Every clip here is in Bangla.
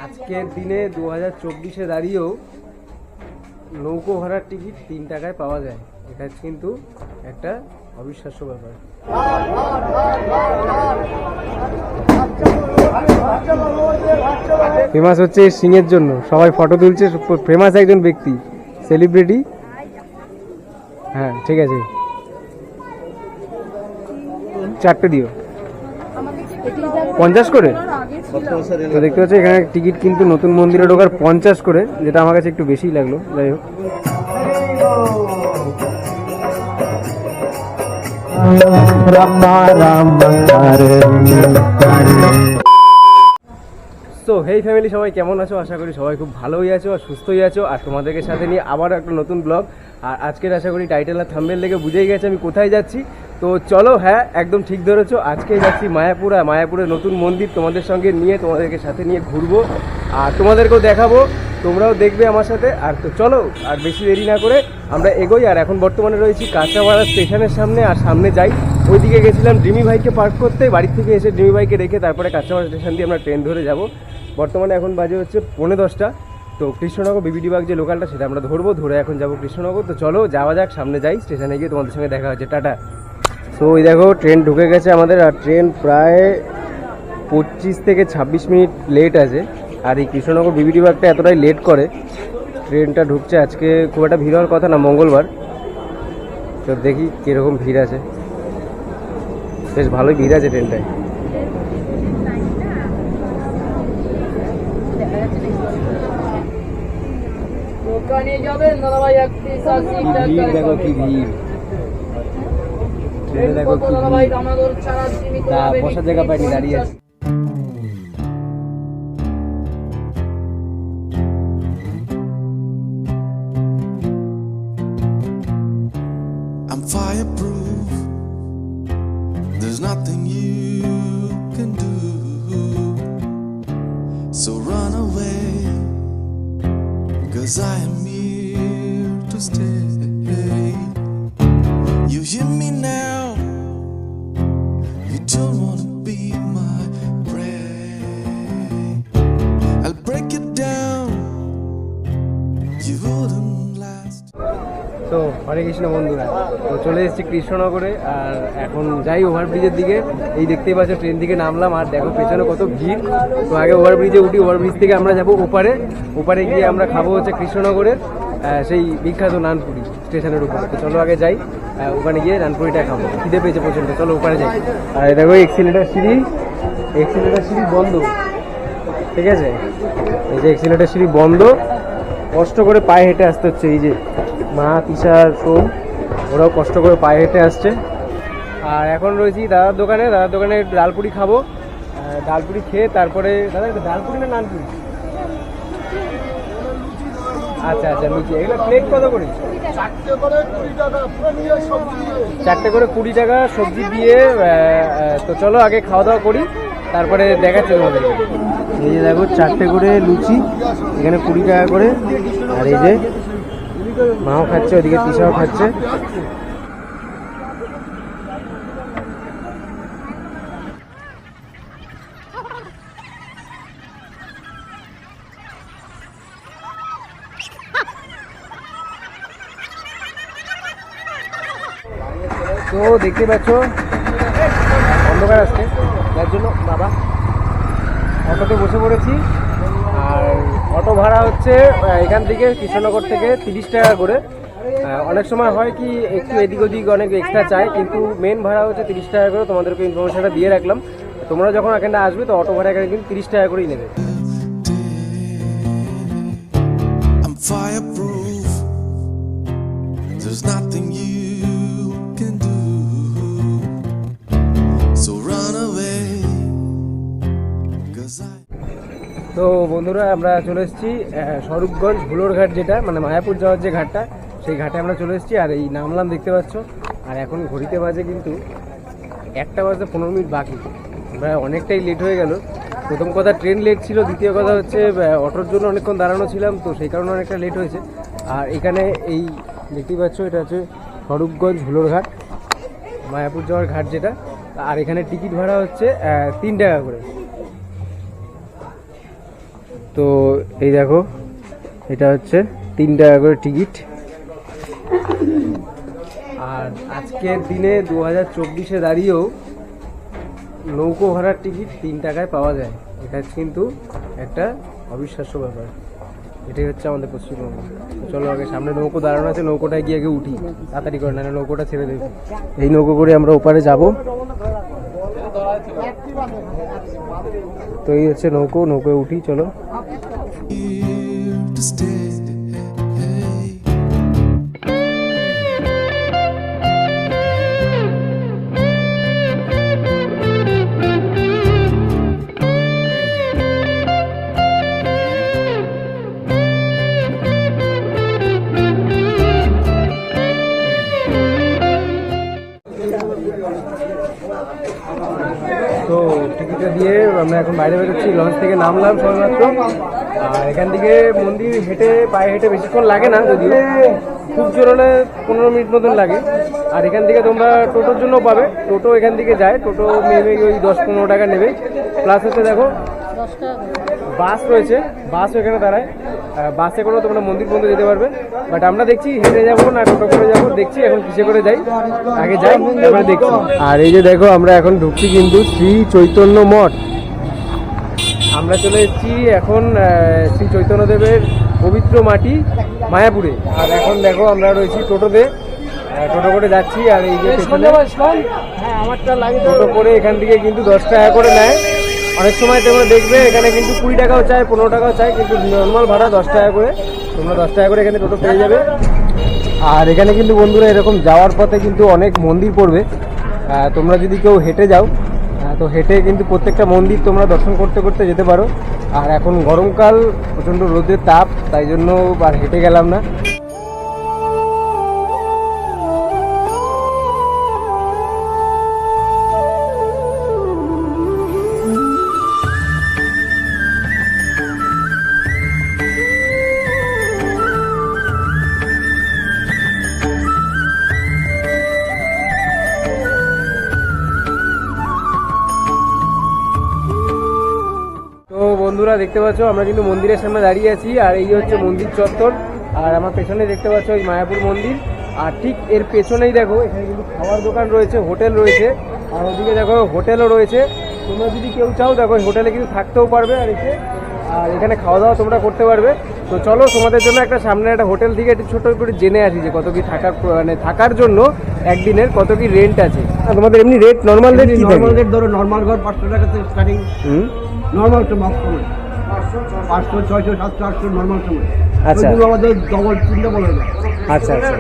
আজকের দিনে 2024-এ দাঁড়িয়েও নৌকো ভাড়ার টিকিট 3 টাকায় পাওয়া যায়। এটা কিন্তু একটা অবিশ্বাস্য ব্যাপার। ফেমাস হচ্ছে সিংয়ের জন্য, সবাই ফটো তুলছে। ফেমাস একজন ব্যক্তি, সেলিব্রিটি। হ্যাঁ ঠিক আছে, 4টে দিও, 50 করে। তো দেখতে পাচ্ছ এখানে টিকিট কিন্তু নতুন মন্দিরে ঢোকার 50 করে, যেটা আমার কাছে একটু বেশি লাগলো। যাই হোক, তো হেই ফ্যামিলি, সবাই কেমন আছো? আশা করি সবাই খুব ভালোই আছো আর সুস্থই আছো। আর তোমাদেরকে সাথে নিয়ে আবার একটা নতুন ব্লগ। আর আজকের আশা করি টাইটেল আর থাম্বনেল দেখে বুঝেই গেছে আমি কোথায় যাচ্ছি। তো চলো, হ্যাঁ একদম ঠিক ধরেছো, আজকে যাচ্ছি মায়াপুর। আর মায়াপুরের নতুন মন্দির তোমাদের সঙ্গে নিয়ে, তোমাদেরকে সাথে নিয়ে ঘুরবো আর তোমাদেরকেও দেখাবো, তোমরাও দেখবে আমার সাথে। আর তো চলো, আর বেশি দেরি না করে আমরা এগোই। আর এখন বর্তমানে রয়েছি কাঁচাপাড়া স্টেশনের সামনে। আর সামনে যাই, ওইদিকে গেছিলাম ডিমি ভাইকে পার্ক করতে, বাড়ির থেকে এসে ডিমি ভাইকে রেখে তারপরে কাঁচাপাড়া স্টেশন দিয়ে আমরা ট্রেন ধরে যাব। বর্তমানে এখন বাজে হচ্ছে 9:10। তো কৃষ্ণনগর বিবিডি বাগ যে লোকালটা, সেটা আমরা ধরবো, ধরে এখন যাবো কৃষ্ণনগর। তো চলো যাওয়া যাক, সামনে যাই, স্টেশনে গিয়ে তোমাদের সঙ্গে দেখা হচ্ছে। টাটা। তো ওই দেখো ট্রেন ঢুকে গেছে আমাদের, আর ট্রেন প্রায় 25 থেকে 26 মিনিট লেট আছে। আর এই কৃষ্ণনগর বিবিডি বাগটা এতটাই লেট করে, ট্রেনটা ঢুকছে আজকে খুব একটা ভিড় হওয়ার কথা না, মঙ্গলবার। তো দেখি কীরকম ভিড় আছে, বেশ ভালোই ভিড় আছে ট্রেনটায়। দেখো কি ভিড়, ট্রেনে দেখো কি ভিড়, বসার জায়গা পাইনি, দাঁড়িয়ে আছি। I'm fireproof. There's nothing you can do. So run away, 'cause I am here to stay. You hear me now? You don't wanna be my prey. I'll break it down. You wouldn't last. তো হরে কৃষ্ণ বন্ধুরা, তো চলে এসেছি কৃষ্ণনগরে। আর এখন যাই ওভারব্রিজের দিকে। এই দেখতেই পাচ্ছ ট্রেন থেকে নামলাম, আর দেখো পেছনে কত ভিড়। তো আগে ওভারব্রিজে উঠি, ওভারব্রিজ থেকে আমরা যাবো ওপারে। ওপারে গিয়ে আমরা খাবো হচ্ছে কৃষ্ণনগরের সেই বিখ্যাত নানপুরি স্টেশনের উপরে। তো চলো আগে যাই, ওখানে গিয়ে নানপুরিটা খাবো, খিদে পেয়েছে প্রচণ্ড। চলো ওপারে যাই। আর দেখো এক্সিলেটার সিঁড়ি, এক্সিলেটার সিঁড়ি বন্ধ, ঠিক আছে? এই যে এক্সিলেটার সিঁড়ি বন্ধ, কষ্ট করে পায়ে হেঁটে আসতে হচ্ছে। এই যে মা, তিশার, সোম, ওরাও কষ্ট করে পায়ে হেঁটে আসছে। আর এখন রয়েছি দাদার দোকানে। দাদার দোকানে ডালপুরি খাবো, ডালপুরি খেয়ে তারপরে দাদা ডালপুরি না নানপুরি? আচ্ছা আচ্ছা, লুচি। এগুলো প্লেট কত করে? 4টে করে 20 টাকা সবজি দিয়ে। তো চলো আগে খাওয়া দাওয়া করি, তারপরে দেখাচ্ছি তোমাদের। এই যে দেখো 4টে করে লুচি, এখানে 20 টাকা করে। আর এই যে মাও খাচ্ছে, ওদিকে তিশাও খাচ্ছে। তো দেখতে পাচ্ছ অন্ধকার আসছে, যার জন্য বাবা অটোতে বসে পড়েছি। আর অটো ভাড়া হচ্ছে এখান থেকে কৃষ্ণনগর থেকে 30 টাকা করে। অনেক সময় হয় কি একটু এদিক ওদিক অনেক এক্সট্রা চাই, কিন্তু মেন ভাড়া হচ্ছে 30 টাকা করে। তোমাদেরকে ইনফরমেশনটা দিয়ে রাখলাম, তোমরা যখন এখানে আসবে তো অটো ভাড়া এখানে কিন্তু 30 টাকা করেই নেবে। I'm fireproof. There's nothing you can do. So run away, 'cause I. তো বন্ধুরা, আমরা চলে এসেছি স্বরূপগঞ্জ ভুলোর ঘাট, যেটা মানে মায়াপুর যাওয়ার যে ঘাটটা, সেই ঘাটে আমরা চলে এসেছি। আর এই নামলাম, দেখতে পাচ্ছ। আর এখন ঘড়িতে বাজে কিন্তু 1টা বাজতে 15 মিনিট বাকি, প্রায় অনেকটাই লেট হয়ে গেল। প্রথম কথা ট্রেন লেট ছিল, দ্বিতীয় কথা হচ্ছে অটোর জন্য অনেকক্ষণ দাঁড়ানো ছিলাম, তো সেই কারণে অনেকটা লেট হয়েছে। আর এখানে এই দেখতেই পাচ্ছ, এটা হচ্ছে স্বরূপগঞ্জ ভুলোর ঘাট, মায়াপুর যাওয়ার ঘাট যেটা। আর এখানে টিকিট ভাড়া হচ্ছে 3 টাকা করে। তো এই দেখো, এটা হচ্ছে 3 টাকা করে টিকিট। আর আজকের দিনে 2024-এ দাঁড়িয়েও নৌকো ভাড়ার টিকিট 3 টাকায় পাওয়া যায়। এটা কিন্তু একটা অবিশ্বাস্য ব্যাপার। এটাই হচ্ছে আমাদের পশ্চিমবঙ্গ। চলো আগে সামনে নৌকো দাঁড়ানো আছে, নৌকোটায় গিয়ে আগে উঠি তাড়াতাড়ি করে, না নৌকোটা ছেড়ে দেবে। এই নৌকো করে আমরা ওপারে যাব। তো এই হচ্ছে নৌকো, নৌকোয় উঠি চলো। Here to stay. তো টিকিটটা দিয়ে আমরা এখন বাইরে বেরোচ্ছি, লঞ্চ থেকে নামলাম সবেমাত্র। আর এখান থেকে মন্দির হেঁটে পায়ে হেঁটে বেশিক্ষণ লাগে না, যদিও খুব জোর হলে 15 মিনিট মতন লাগে। আর এখান থেকে তোমরা টোটোর জন্য পাবে, টোটো এখান থেকে যায়, টোটো নেবে ওই 10-15 টাকা নেবে। প্লাস হচ্ছে দেখো বাস রয়েছে, বাসও এখানে দাঁড়ায়, বাসে করেও তোমরা মন্দির পর্যন্ত যেতে পারবে। বাট আমরা দেখছি হেঁটে যাবো না টোটো করে যাবো, দেখছি এখন কিসে করে যাই, আগে যাই তারপরে দেখছি। আর এই যে দেখো আমরা এখন ঢুকছি কিন্তু শ্রী চৈতন্য মঠ। আমরা চলে এসেছি এখন শ্রী চৈতন্যদেবের পবিত্র মাটি মায়াপুরে। আর এখন দেখো আমরা রয়েছি টোটোতে, টোটো করে যাচ্ছি। আর এই যে টোটো করে এখান থেকে কিন্তু 10 টাকা করে নেয়। অনেক সময় তোমরা দেখবে এখানে কিন্তু 20 টাকাও চায়, 15 টাকাও চায়, কিন্তু নর্মাল ভাড়া 10 টাকা করে। তোমরা 10 টাকা করে এখানে টোটো পেয়ে যাবে। আর এখানে কিন্তু বন্ধুরা এরকম যাওয়ার পথে কিন্তু অনেক মন্দির পড়বে। তোমরা যদি কেউ হেঁটে যাও তো হেঁটে কিন্তু প্রত্যেকটা মন্দির তোমরা দর্শন করতে করতে যেতে পারো। আর এখন গরমকাল, প্রচণ্ড রোদের তাপ, তাই জন্য আর হেঁটে গেলাম না। তো বন্ধুরা দেখতে পাচ্ছ আমরা কিন্তু মন্দিরের সামনে দাঁড়িয়ে আছি। আর এই হচ্ছে মন্দির চত্বর। আর আমার পেছনে দেখতে পাচ্ছ ওই মায়াপুর মন্দির। আর ঠিক এর পেছনেই দেখো এখানে কিন্তু খাবার দোকান রয়েছে, হোটেল রয়েছে। আর ওদিকে দেখো হোটেলও রয়েছে। তোমরা যদি কেউ চাও দেখো হোটেলে কিন্তু থাকতেও পারবে আর এখানে খাওয়া দাওয়া তোমরা করতে পারবে। তো চলো তোমাদের জন্য একটা সামনে একটা হোটেল থেকে একটু ছোট করে জেনে আসি যে কত কি থাকার জন্য একদিনের কত কি রেন্ট আছে। তোমাদের এমনি রেট নর্মাল রেট কি? নর্মাল রেট ধরো, নর্মাল ঘর 500 টাকা থেকে স্টার্টিং। নর্মাল তো মাছ সময় 500, 600, 700, 800 নর্মাল সময়। আচ্ছা, ওইগুলো আমাদের ডবল চিন্তা বলে যায়। আচ্ছা আচ্ছা।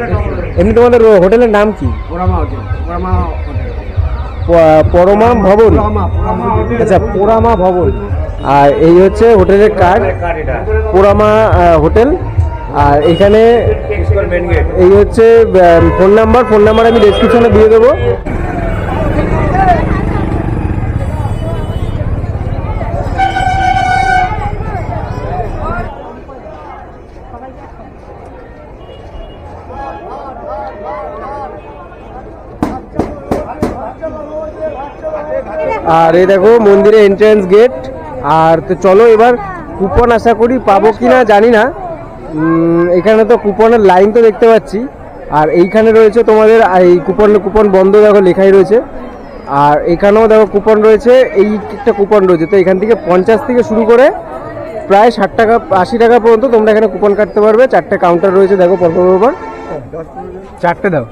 এমনি তোমাদের হোটেলের নাম কি? পোড়ামা হোটেল, পোড়ামা হোটেল, পরমা ভবন। পোড়ামা হোটেল। আচ্ছা, পোড়ামা ভবন। আর এই হচ্ছে হোটেলের কার্ড, পোড়ামা হোটেল। আর এখানে এই হচ্ছে ফোন নাম্বার আমি ডেসক্রিপশনে দিয়ে দেবো। আর এই দেখো মন্দিরের এন্ট্রান্স গেট। আর তো চলো এবার কুপন আশা করি পাবো কিনা জানি না। এখানে তো কুপনের লাইন তো দেখতে পাচ্ছি। আর এইখানে রয়েছে তোমাদের এই কুপন বন্ধ দেখো লেখাই রয়েছে। আর এখানেও দেখো কুপন রয়েছে, এই একটা কুপন রয়েছে। তো এখান থেকে 50 থেকে শুরু করে প্রায় 60 টাকা 80 টাকা পর্যন্ত তোমরা এখানে কুপন কাটতে পারবে। 4টে কাউন্টার রয়েছে দেখো পরপর। 4টে দাও,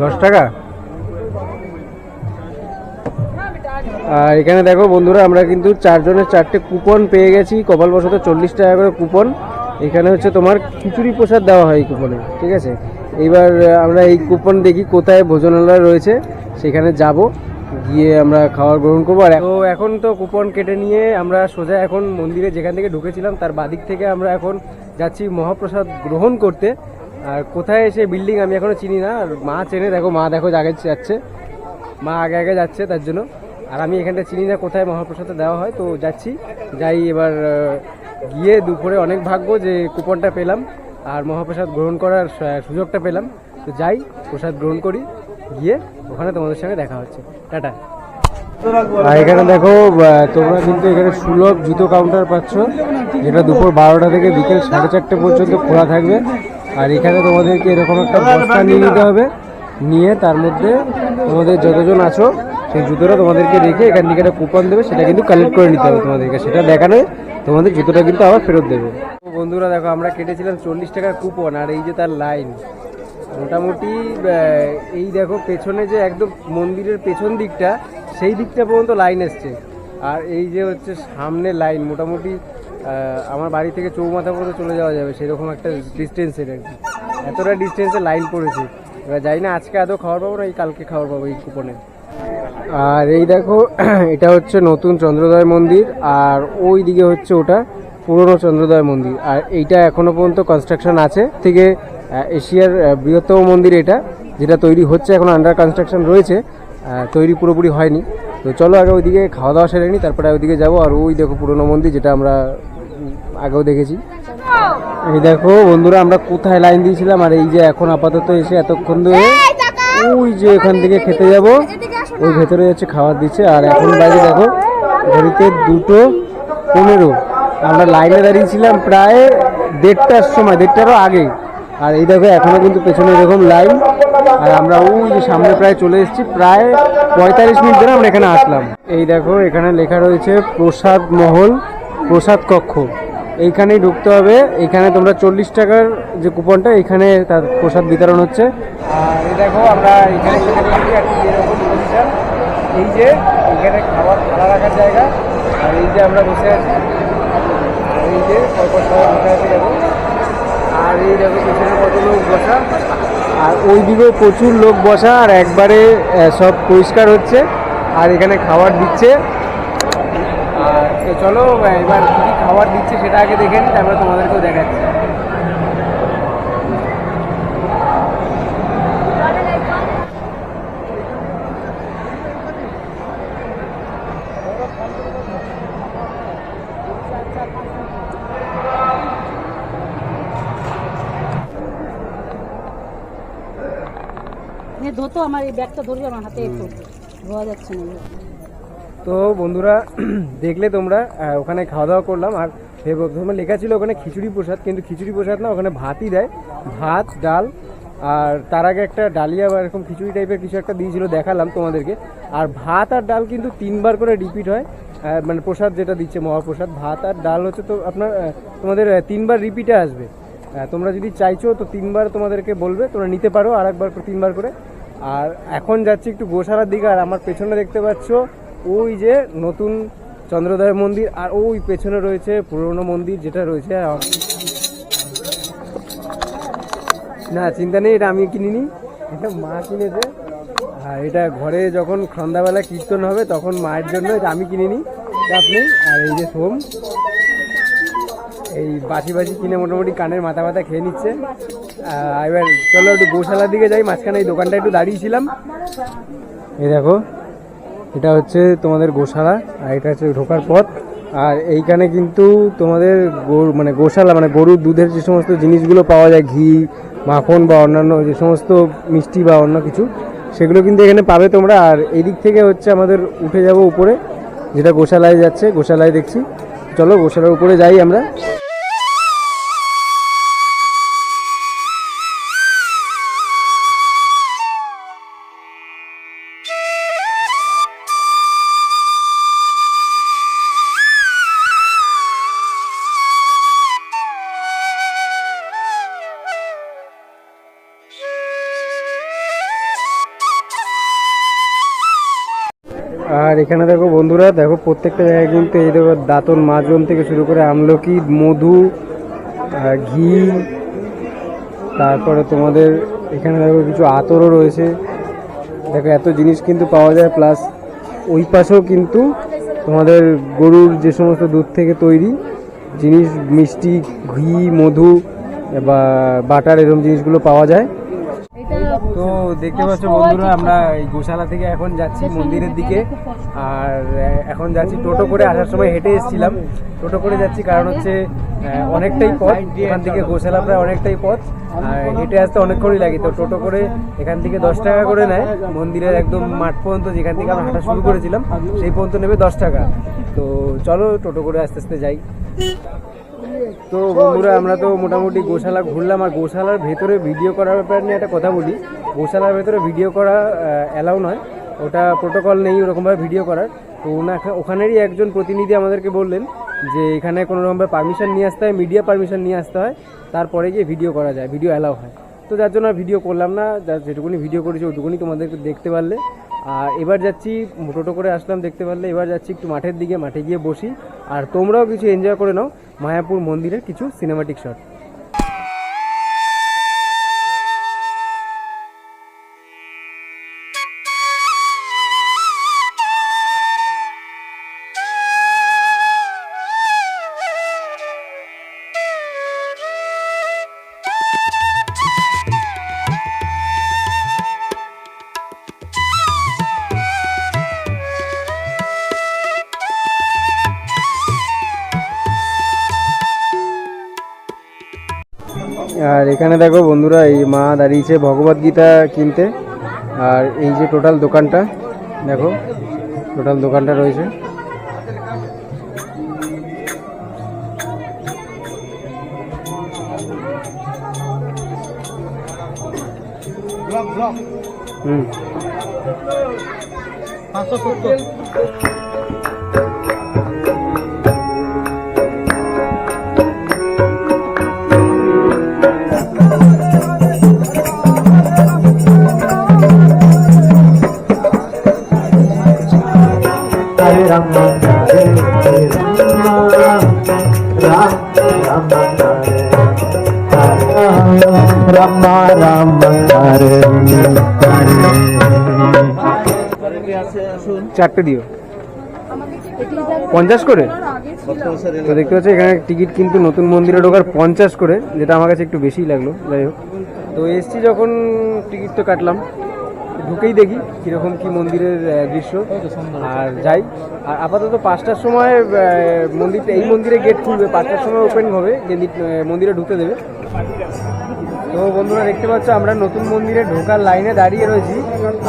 10 টাকা। আর এখানে দেখো বন্ধুরা আমরা কিন্তু 4 জনের 4টে কুপন পেয়ে গেছি। কপালবশত 40 টাকা করে কুপন। এখানে হচ্ছে তোমার খিচুড়ি প্রসাদ দেওয়া হয় এই কুপনে, ঠিক আছে। এইবার আমরা এই কুপন দেখি কোথায় ভোজনালয় রয়েছে, সেখানে যাব, গিয়ে আমরা খাবার গ্রহণ করবো। আর তো এখন তো কুপন কেটে নিয়ে আমরা সোজা এখন মন্দিরে যেখান থেকে ঢুকেছিলাম তার বাদিক থেকে আমরা এখন যাচ্ছি মহাপ্রসাদ গ্রহণ করতে। আর কোথায় এসে বিল্ডিং আমি এখনো চিনি না। আর মা চেনে, দেখো মা দেখো আগে যাচ্ছে, মা আগে যাচ্ছে তার জন্য। আর আমি এখানটা চিনি না কোথায় মহাপ্রসাদটা দেওয়া হয়। তো যাই এবার গিয়ে দুপুরে অনেক ভাগ্য যে কুপনটা পেলাম আর মহাপ্রসাদ গ্রহণ করার সুযোগটা পেলাম। তো যাই প্রসাদ গ্রহণ করি, গিয়ে ওখানে তোমাদের সঙ্গে দেখা হচ্ছে। টাটা। আর এখানে দেখো তোমরা কিন্তু এখানে সুলভ জুতো কাউন্টার পাচ্ছ, যেটা দুপুর 12টা থেকে বিকেল 4:30 পর্যন্ত খোলা থাকবে। আর এখানে তোমাদেরকে এরকম একটা বস্তা নিয়ে নিতে হবে, নিয়ে তার মধ্যে তোমাদের যতজন আছো সেই জুতোটা তোমাদেরকে রেখে এখান থেকে একটা কুপন দেবে, সেটা কিন্তু কালেক্ট করে নিতে হবে তোমাদেরকে। সেটা দেখানো তোমাদের জুতোটা কিন্তু আবার ফেরত দেবে। তো বন্ধুরা দেখো, আমরা কেটেছিলাম 40 টাকার কুপন, আর এই যে তার লাইন মোটামুটি এই দেখো পেছনে যে একদম মন্দিরের পেছন দিকটা, সেই দিকটা পর্যন্ত লাইন এসছে। আর এই যে হচ্ছে সামনে লাইন, মোটামুটি আমার বাড়ি থেকে চৌমাথা পর্যন্ত চলে যাওয়া যাবে সেরকম একটা ডিস্টেন্সের আর কি, এতটা ডিস্টেন্সে লাইন পড়েছে। এবার যাই না আজকে আদৌ খাবার পাবো না এই কালকে খাবার পাবো এই কুপনে। আর এই দেখো এটা হচ্ছে নতুন চন্দ্রোদয় মন্দির, আর ওই দিকে হচ্ছে ওটা পুরনো চন্দ্রোদয় মন্দির। আর এইটা এখনো পর্যন্ত কনস্ট্রাকশন আছে, থেকে এশিয়ার বৃহত্তম মন্দির এটা, যেটা তৈরি হচ্ছে, এখন আন্ডার কনস্ট্রাকশন রয়েছে, তৈরি পুরোপুরি হয়নি। তো চলো আগে ওইদিকে খাওয়া দাওয়া সেরে নিই, তারপরে ওইদিকে যাবো। আর ওই দেখো পুরনো মন্দির, যেটা আমরা আগেও দেখেছি। এই দেখো বন্ধুরা, আমরা কোথায় লাইন দিয়েছিলাম, আর এই যে এখন আপাতত এসে এতক্ষণ ধরে ওই যে ওখান থেকে খেতে যাব, ওই ভেতরে হচ্ছে খাবার দিচ্ছে। আর এখন বাইরে দেখো ঘড়িতে 2:15, আমরা লাইনে দাঁড়িয়েছিলাম প্রায় 1:30টার সময়, 1:30টারও আগে। আর এই দেখো এখনো কিন্তু পেছনে এরকম লাইন, আর আমরা ওই যে সামনে প্রায় চলে এসেছি, প্রায় 45 মিনিট ধরে আমরা এখানে আসলাম। এই দেখো এখানে লেখা রয়েছে প্রসাদ মহল, প্রসাদ কক্ষ, এইখানেই ঢুকতে হবে। এখানে তোমরা 40 টাকার যে কুপনটা, এখানে তার প্রসাদ বিতরণ হচ্ছে। আর এই দেখো আমরা এখানে এরকম পজিশন, এই যে এখানে খাবার থালা রাখার জায়গা, আর এই যে আমরা বসে আছি, আর এই যে পরপর সবাই বসে আছে দেখো। আর এই দেখো পেছনে কত লোক বসা, আর ওই দিকেও প্রচুর লোক বসা, আর একবারে সব পরিষ্কার হচ্ছে, আর এখানে খাবার দিচ্ছে। আর চলো এবার কী কী খাবার দিচ্ছে সেটা আগে দেখে নিই, তারপরে তোমাদেরকেও দেখাচ্ছি। ধরতো আমার এই ব্যাগটা ধরবে আমার হাতে, একটু ধোয়া যাচ্ছে না। তো বন্ধুরা দেখলে তোমরা, ওখানে খাওয়া দাওয়া করলাম। আর প্রথমে লেখা ছিল ওখানে খিচুড়ি প্রসাদ, কিন্তু খিচুড়ি প্রসাদ না, ওখানে ভাতই দেয়, ভাত ডাল, আর তার আগে একটা ডালিয়া বা এরকম খিচুড়ি টাইপের কিছু একটা দিয়েছিল, দেখালাম তোমাদেরকে। আর ভাত আর ডাল কিন্তু 3বার করে রিপিট হয়, মানে প্রসাদ যেটা দিচ্ছে মহাপ্রসাদ, ভাত আর ডাল হচ্ছে তো আপনার তোমাদের 3বার রিপিটে আসবে। তোমরা যদি চাইছো তো 3বার তোমাদেরকে বলবে, তোমরা নিতে পারো আর একবার 3বার করে। আর এখন যাচ্ছি একটু গোশালার দিকে, আর আমার পেছনে দেখতে পাচ্ছ ওই যে নতুন চন্দ্রোদয় মন্দির, আর ওই পেছনে রয়েছে পুরনো মন্দির যেটা রয়েছে। না চিন্তা নেই, এটা আমি কিনিনি, এটা মা কিনেছে। আর এটা ঘরে যখন সন্ধ্যাবেলা কীর্তন হবে তখন মায়ের জন্য, এটা আমি কিনিনি, চাপ নেই। আর এই যে সোম, এই বাসি কিনে মোটামুটি কানের মাথা খেয়ে নিচ্ছে। এবার চলো একটু গোশালার দিকে যাই, মাঝখানে এই দোকানটা একটু দাঁড়িয়েছিলাম। এই দেখো এটা হচ্ছে তোমাদের গোশালা, আর এটা হচ্ছে ঢোকার পথ। আর এইখানে কিন্তু তোমাদের মানে গোশালা মানে গরুর দুধের যে সমস্ত জিনিসগুলো পাওয়া যায়, ঘি মাখন বা অন্যান্য যে সমস্ত মিষ্টি বা অন্য কিছু, সেগুলো কিন্তু এখানে পাবে তোমরা। আর এই দিক থেকে হচ্ছে আমাদের উঠে যাব উপরে, যেটা গোশালায় যাচ্ছে, গোশালায় দেখছি। চলো গোশালার উপরে যাই আমরা। আর এখানে দেখো বন্ধুরা, দেখো প্রত্যেকটা জায়গায় কিন্তু এই দেখো দাঁতন মাজন থেকে শুরু করে আমলকি, মধু, ঘি, তারপরে তোমাদের এখানে দেখো কিছু আতরও রয়েছে। দেখো এত জিনিস কিন্তু পাওয়া যায়। প্লাস ওই পাশেও কিন্তু তোমাদের গরুর যে সমস্ত দুধ থেকে তৈরি জিনিস, মিষ্টি, ঘি, মধু বা বাটার, এরকম জিনিসগুলো পাওয়া যায়। এটা তো দেখতে পাচ্ছ বন্ধুরা, আমরা এই গোশালা থেকে এখন যাচ্ছি মন্দিরের দিকে। আর এখন যাচ্ছি টোটো করে, আসার সময় হেঁটে এসেছিলাম, টোটো করে যাচ্ছি কারণ হচ্ছে অনেকটাই পথ, এখান থেকে গোশালা প্রায় অনেকটাই পথ, আর হেঁটে আসতে অনেকক্ষণই লাগে। তো টোটো করে এখান থেকে 10 টাকা করে নেয় মন্দিরের একদম মাঠ পর্যন্ত, যেখান থেকে আমরা হাঁটা শুরু করেছিলাম সেই পর্যন্ত নেবে 10 টাকা। তো চলো টোটো করে আস্তে আস্তে যাই। তো বন্ধুরা, আমরা তো মোটামুটি গোশালা ঘুরলাম। আর গোশালার ভেতরে ভিডিও করার ব্যাপার নিয়ে একটা কথা বলি, গোশালার ভেতরে ভিডিও করা অ্যালাউ নয়, ওটা প্রোটোকল নেই ওরকমভাবে ভিডিও করার। তো ওখানেরই একজন প্রতিনিধি আমাদেরকে বললেন যে এখানে কোনো রকমভাবে পারমিশন নিয়ে আসতে হয়, মিডিয়া পারমিশন নিয়ে আসতে হয়, তারপরে গিয়ে ভিডিও করা যায়, ভিডিও অ্যালাউ হয়। তো যার জন্য আর ভিডিও করলাম না, যেটুকুনি ভিডিও করেছি ওটুকুনি তোমাদেরকে দেখতে পারলে। আর এবার যাচ্ছি, টোটো করে আসলাম দেখতে পারলে, এবার যাচ্ছি একটু মাঠের দিকে, মাঠে গিয়ে বসি আর তোমরাও কিছু এনজয় করে নাও মায়াপুর মন্দিরের কিছু সিনেমাটিক শট। আর এখানে দেখো বন্ধুরা, এই মা দাঁড়িয়েছে ভগবদ গীতা কিনতে। আর এই যে টোটাল দোকানটা দেখো, টোটাল দোকানটা রয়েছে। হুম, চারটে দিও 50 করে। তো দেখতে পাচ্ছ এখানে টিকিট কিন্তু নতুন মন্দিরে ঢোকার 50 করে, যেটা আমার কাছে একটু বেশিই লাগলো। যাই হোক, তো এসছি যখন টিকিট তো কাটলাম, ঢুকেই দেখি কীরকম কী মন্দিরের দৃশ্য আর যাই। আর আপাতত 5টার সময় মন্দিরটা, এই মন্দিরে গেট খুলবে, 5টার সময় ওপেন হবে, যে মন্দিরে ঢুকতে দেবে। তো বন্ধুরা দেখতে পাচ্ছ আমরা নতুন মন্দিরে ঢোকার লাইনে দাঁড়িয়ে রয়েছি।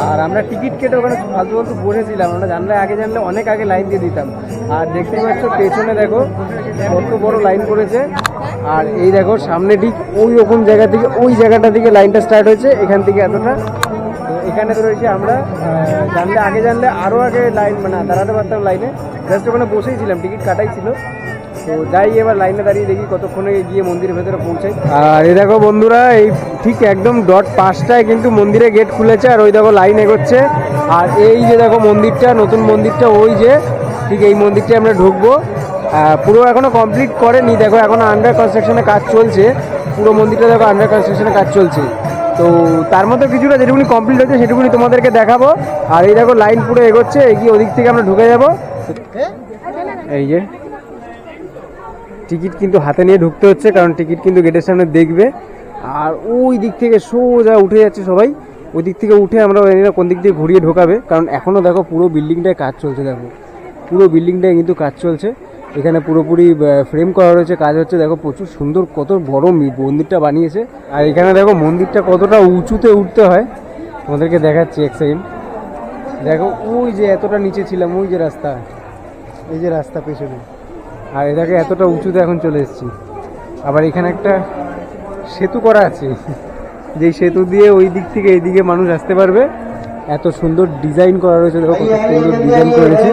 আর আমরা টিকিট কেটে ওখানে ফালতু ফালতু বসেছিলাম, আমরা আগে জানলে অনেক আগে লাইন দিয়ে দিতাম। আর দেখতে পাচ্ছ পেছনে দেখো কত বড় লাইন পড়েছে। আর এই দেখো সামনে ঠিক ওই রকম জায়গা থেকে, ওই জায়গাটা থেকে লাইনটা স্টার্ট হয়েছে, এখান থেকে এতটা। তো এখানে তো রয়েছে, আমরা আগে জানলে আরও আগে লাইন মানে দাঁড়াতে পারতাম লাইনে, জাস্ট ওখানে বসেই ছিলাম, টিকিট কাটাই ছিল। তো যাই এবার লাইনে দাঁড়িয়ে দেখি কতক্ষণে গিয়ে মন্দিরের ভেতরে পৌঁছাই। আর এই দেখো বন্ধুরা, এই ঠিক একদম 5টায় কিন্তু মন্দিরে গেট খুলেছে। আর ওই দেখো লাইন এগোচ্ছে। আর এই যে দেখো মন্দিরটা, নতুন মন্দিরটা, ওই যে ঠিক এই মন্দিরটায় আমরা ঢুকবো। পুরো এখনো কমপ্লিট করেনি, দেখো এখনো আন্ডার কনস্ট্রাকশনের কাজ চলছে, পুরো মন্দিরটা দেখো আন্ডার কনস্ট্রাকশনের কাজ চলছে। তো তার মধ্যে কিছুটা যেটুকুনি কমপ্লিট হচ্ছে সেটুকুনি তোমাদেরকে দেখাবো। আর এই দেখো লাইন পুরো এগোচ্ছে, এগিয়ে ওদিক থেকে আমরা ঢুকে যাব। এই যে টিকিট কিন্তু হাতে নিয়ে ঢুকতে হচ্ছে, কারণ টিকিট কিন্তু গেটের সামনে দেখবে। আর ওই দিক থেকে সোজা উঠে যাচ্ছে সবাই, ওই দিক থেকে উঠে আমরা কোন দিক দিয়ে ঘুরিয়ে ঢোকাবে, কারণ এখনও দেখো পুরো বিল্ডিংটায় কাজ চলছে। দেখো পুরো বিল্ডিংটায় কিন্তু কাজ চলছে, এখানে পুরোপুরি ফ্রেম করা রয়েছে, কাজ হচ্ছে। দেখো প্রচুর সুন্দর, কত বড় মন্দিরটা বানিয়েছে। আর এখানে দেখো মন্দিরটা কতটা উঁচুতে উঠতে হয়, তোমাদেরকে দেখাচ্ছি এক সেকেন্ড। দেখো ওই যে এতটা নিচে ছিলাম, ওই যে রাস্তা, এই যে রাস্তা পেছনে, আর এটাকে এতটা উঁচুতে এখন চলে এসেছি। আবার এখানে একটা সেতু করা আছে, যেই সেতু দিয়ে ওই দিক থেকে এইদিকে মানুষ আসতে পারবে। এত সুন্দর ডিজাইন করা রয়েছে, দেখো কত সুন্দর ডিজাইন করেছে।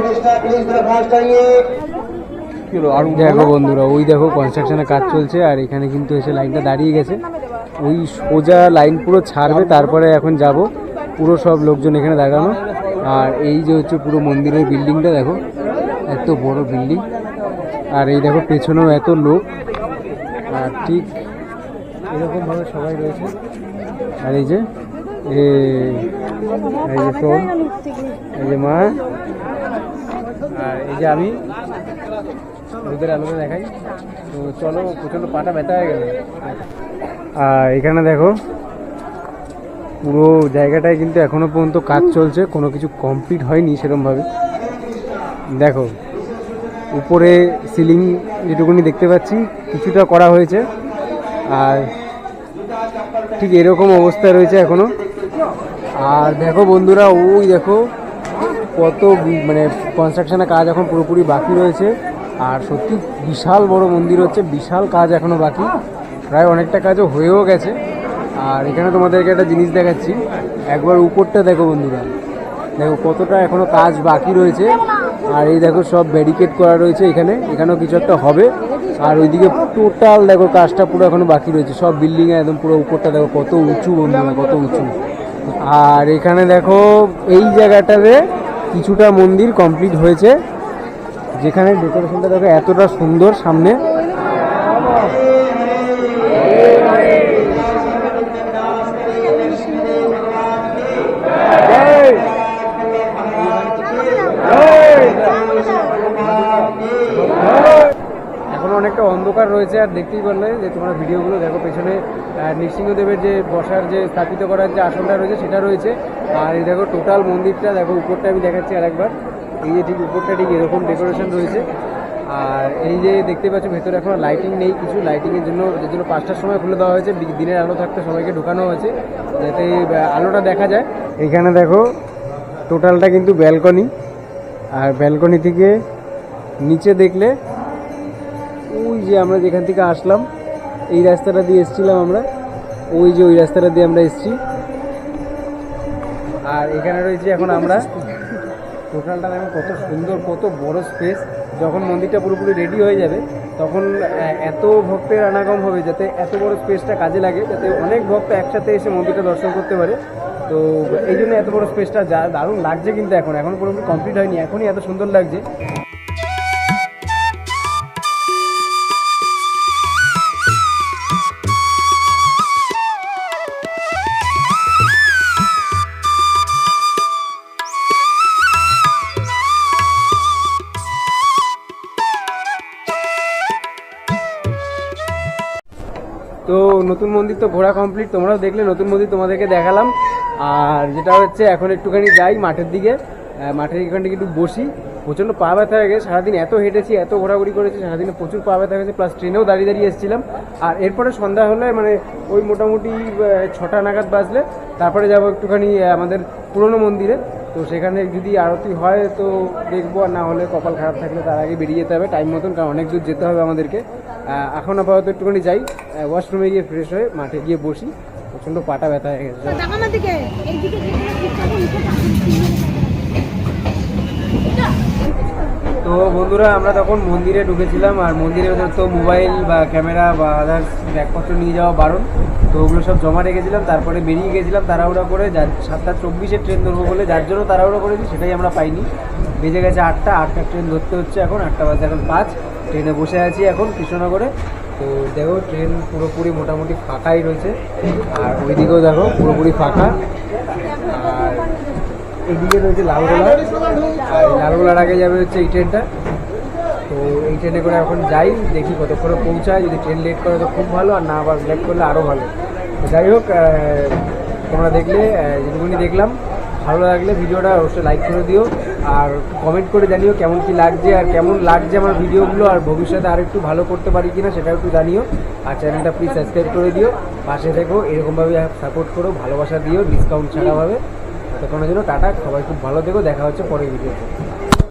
দেখো বন্ধুরা, ওই দেখো কনস্ট্রাকশনের কাজ চলছে। আর এখানে কিন্তু এসে লাইনটা দাঁড়িয়ে গেছে, ওই সোজা লাইন পুরো ছাড়বে, তারপরে এখন যাব। পুরো সব লোকজন এখানে দাঁড়ানো। আর এই যে হচ্ছে পুরো মন্দিরের বিল্ডিংটা, দেখো এত বড় বিল্ডিং। আর এই দেখো পেছনেও এত লোক, আর ঠিক এরকমভাবে সবাই রয়েছে। আর এই যে শোন, এই যে মা, আর এই যে আমি রোদের আলোতে দেখাই। তো চলো, প্রচণ্ড পাটা ব্যথা হয়ে গেল। আর এখানে দেখো পুরো জায়গাটায় কিন্তু এখনো পর্যন্ত কাজ চলছে, কোনো কিছু কমপ্লিট হয়নি সেরকমভাবে। দেখো উপরে সিলিং যেটুকুনি দেখতে পাচ্ছি কিছুটা করা হয়েছে, আর ঠিক এরকম অবস্থা রয়েছে এখনো। আর দেখো বন্ধুরা, ওই দেখো কত মানে কনস্ট্রাকশনের কাজ এখন পুরোপুরি বাকি রয়েছে। আর সত্যি বিশাল বড় মন্দির হচ্ছে, বিশাল কাজ এখনো বাকি, প্রায় অনেকটা কাজও হয়েও গেছে। আর এখানে তোমাদেরকে একটা জিনিস দেখাচ্ছি, একবার উপরটা দেখো বন্ধুরা, দেখো কতটা এখনো কাজ বাকি রয়েছে। আর এই দেখো সব ব্যারিকেড করা রয়েছে, এখানেও কিছু একটা হবে। আর ওইদিকে টোটাল দেখো কাজটা পুরো এখনো বাকি রয়েছে, সব বিল্ডিংয়ে একদম পুরো উপরটা দেখো কত উঁচু বন্ধুরা, কত উঁচু। আর এখানে দেখো এই জায়গাটাতে কিছুটা মন্দির কমপ্লিট হয়েছে, যেখানে ডেকোরেশনটা দেখো এতটা সুন্দর সামনে। এখন অনেকটা অন্ধকার রয়েছে, আর দেখতেই পারলে যে তোমরা ভিডিওগুলো দেখো, পেছনে নৃসিংহদেবের যে বসার যে স্থাপিত করার যে আসনটা রয়েছে সেটা রয়েছে। আর এই দেখো টোটাল মন্দিরটা দেখো, উপরটা আমি দেখাচ্ছি আরেকবার, এই যে ঠিক উপরটা ঠিক এরকম ডেকোরেশন রয়েছে। আর এই যে দেখতে পাচ্ছ ভেতরে এখন লাইটিং নেই কিছু, লাইটিংয়ের জন্য যে জন্য 5টার সময় খুলে দেওয়া হয়েছে, দিনের আলো থাকতে সবাইকে ঢোকানো হয়েছে যাতে আলোটা দেখা যায়। এখানে দেখো টোটালটা কিন্তু ব্যালকনি, আর ব্যালকনি থেকে নিচে দেখলে ওই যে আমরা যেখান থেকে আসলাম এই রাস্তাটা দিয়ে এসেছিলাম আমরা, ওই যে ওই রাস্তাটা দিয়ে আমরা এসেছি। আর এখানে রয়েছে এখন আমরা, টোটালটা দেখো কত সুন্দর, কত বড় স্পেস। যখন মন্দিরটা পুরোপুরি রেডি হয়ে যাবে তখন এত ভক্তের আনাগম হবে যাতে এত বড় স্পেসটা কাজে লাগে, যাতে অনেক ভক্ত একসাথে এসে মন্দিরটা দর্শন করতে পারে। তো এই জন্য এত বড় স্পেসটা দারুণ লাগছে, কিন্তু এখন পুরোপুরি কমপ্লিট হয়নি, এখনই এত সুন্দর লাগছে। তো নতুন মন্দির তো ঘোরা কমপ্লিট, তোমরাও দেখলে নতুন মন্দির তোমাদেরকে দেখালাম। আর যেটা হচ্ছে এখন একটুখানি যাই মাঠের দিকে, মাঠের এখান থেকে একটু বসি, প্রচণ্ড পা ব্যথা হয়ে গেছে, সারাদিন এত হেঁটেছি, এত ঘোরাঘুরি করেছি, সারাদিনে প্রচুর পা ব্যথা হয়েছে, প্লাস ট্রেনেও দাঁড়িয়ে দাঁড়িয়ে এসেছিলাম। আর এরপরে সন্ধ্যা হলে মানে ওই মোটামুটি 6টা নাগাদ বাজলে তারপরে যাবো একটুখানি আমাদের পুরনো মন্দিরে। তো সেখানে যদি আরতি হয় তো দেখবো, আর না হলে কপাল খারাপ থাকলে তার আগে বেরিয়ে যেতে হবে টাইম মতন, কারণ অনেক দূর যেতে হবে আমাদেরকে। এখন আপাতত একটুখানি যাই, ওয়াশরুমে গিয়ে ফ্রেশ হয়ে মাঠে গিয়ে বসি, প্রচণ্ড পাটা ব্যথা হয়ে গেছে। তো বন্ধুরা আমরা তখন মন্দিরে ঢুকেছিলাম, আর মন্দিরের ভেতর তো মোবাইল বা ক্যামেরা বা আদার্স ব্যাগপত্র নিয়ে যাওয়া বারণ, তো ওগুলো সব জমা রেখেছিলাম। তারপরে বেরিয়ে গেছিলাম তাড়াহুড়া করে, 7:24 ট্রেন ধরবো বলে, যার জন্য তাড়াহুড়া করেছি সেটাই আমরা পাইনি। বেজে গেছে 8টার ট্রেন ধরতে হচ্ছে এখন, 8টা বাজে এখন 5, ট্রেনে বসে আছি এখন কৃষ্ণনগরে। তো দেখো ট্রেন পুরোপুরি মোটামুটি ফাঁকাই রয়েছে, আর ওইদিকেও দেখো পুরোপুরি ফাঁকা। আর এদিকে রয়েছে লালগোলা, আর এই লালগোলার আগে যাবে হচ্ছে এই ট্রেনটা। তো এই ট্রেনে করে এখন যাই, দেখি কতক্ষণে পৌঁছায়, যদি ট্রেন লেট করে তো খুব ভালো, আর না আবার লেট করলে আরও ভালো। তো যাই হোক, তোমরা দেখলে যেটুকুনি দেখলাম, ভালো লাগলে ভিডিওটা অবশ্যই লাইক করে দিও, আর কমেন্ট করে জানিও কেমন কি লাগছে, আর কেমন লাগছে আমার ভিডিওগুলো, আর ভবিষ্যতে আর একটু ভালো করতে পারি কিনা সেটাও একটু জানিও। আর চ্যানেলটা প্লিজ সাবস্ক্রাইব করে দিও, পাশে থেকো, এরকমভাবে সাপোর্ট করো, ভালোবাসা দিও, ডিসকাউন্ট ছাড়াভাবে। ততক্ষণের জন্য টাটা, সবাই খুব ভালো থেকো, দেখা হচ্ছে পরের ভিডিওতে।